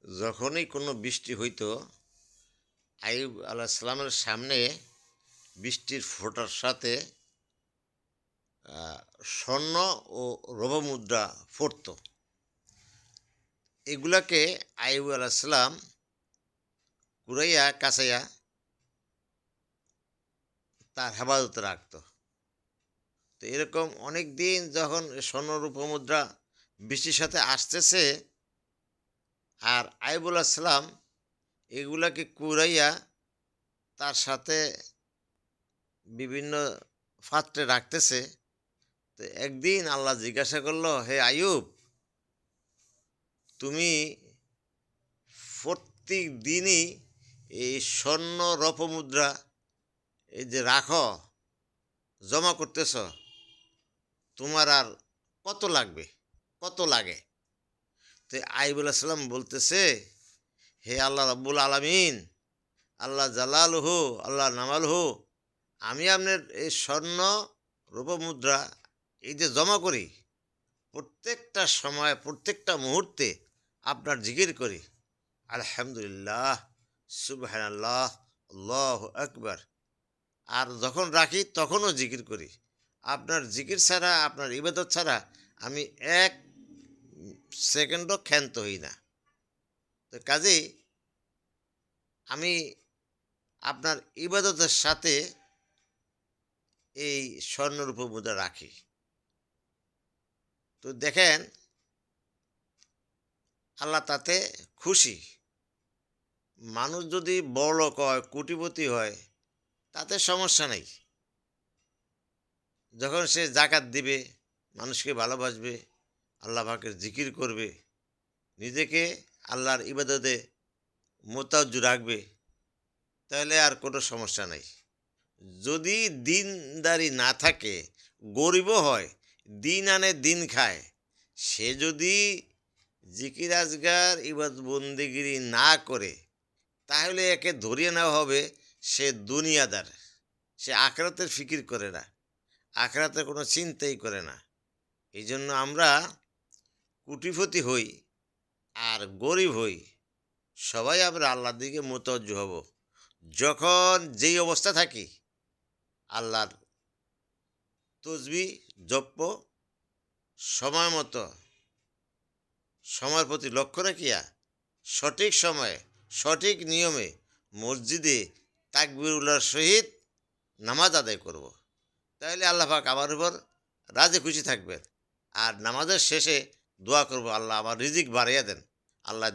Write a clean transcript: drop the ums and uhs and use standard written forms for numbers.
যখনই কোনো বৃষ্টি হইতো আইয়ুব আলাইহিস সালামের সামনে বৃষ্টির ফোঁটার সাথে স্বর্ণ ও রৌপ্যমুদ্রা পড়ত। এগুলাকে আইয়ুব আলাইহিস সালাম কুড়াইয়া কাচাইয়া তার হেফাজতে রাখত। তো এরকম অনেক দিন যখন স্বর্ণ রৌপ্যমুদ্রা বৃষ্টির সাথে আসতেছে, আর আইয়ুব আলাইহিস সালাম এগুলাকে কুড়াইয়া তার সাথে বিভিন্ন পাত্রে রাখতেছে। তো একদিন আল্লাহ জিজ্ঞাসা করলো, হে আইয়ুব, তুমি প্রত্যেক দিনই এই স্বর্ণ রৌপ্যমুদ্রা এই যে রাখো, জমা করতেছ, তোমার আর কত লাগবে, কত লাগে? তো আইয়ুব আলাইহিস সালাম বলতেছে, হে আল্লাহ রাব্বুল আলামিন, আল্লাহ জালালুহু, আল্লাহ নামালহু, আমি আপনার এই স্বর্ণ রৌপ্যমুদ্রা এই যে জমা করি, প্রত্যেকটা সময় প্রত্যেকটা মুহূর্তে আপনার জিকির করি, আলহামদুলিল্লাহ, সুবহানাল্লাহ, আল্লাহু আকবার। আর যখন রাখি তখনও জিকির করি। আপনার জিকির ছাড়া, আপনার ইবাদত ছাড়া আমি এক সেকেন্ডও ক্ষান্ত হই না। তো কাজেই আমি আপনার ইবাদতের সাথে এই স্বর্ণ রৌপ্যমুদ্রা রাখি। তো দেখেন, আল্লাহ তাতে খুশি। মানুষ যদি বড়লোক হয়, কোটিপতি হয়, তাতে সমস্যা নেই। যখন সে জাকাত দিবে, মানুষকে ভালোবাসবে, আল্লাহ পাকের জিকির করবে, নিজেকে আল্লাহর ইবাদতে মোতাজ্জু রাখবে, তাহলে আর কোনো সমস্যা নেই। যদি দিনদারি না থাকে, গরিবও হয়, দিন আনে দিন খায়, সে যদি জিকির আজগার ইবাদত বন্দেগিরি না করে, তাহলে একে ধরিয়ে নেওয়া হবে সে দুনিয়াদার। সে আখিরাতের ফিকির করে না, আখিরাতের কোনো চিন্তাই করে না। এই জন্য আমরা কোটিপতি হই আর গরিব হই, সবাই আমরা আল্লাহর দিকে মোতাজ্জু হব। যখন যেই অবস্থা থাকি, আল্লাহর তসবিহ জপ্য সময় মতো, সময়ের প্রতি লক্ষ্য রাখিয়া সঠিক সময়ে সঠিক নিয়মে মসজিদে তাকবীরুল্লাহর সহিত নামাজ আদায় করব। তাহলে আল্লাহ পাক আমার উপর রাজি খুশি থাকবেন। আর নামাজের শেষে দোয়া করব, আল্লাহ আমার রিজিক বাড়িয়ে দেন, আল্লাহ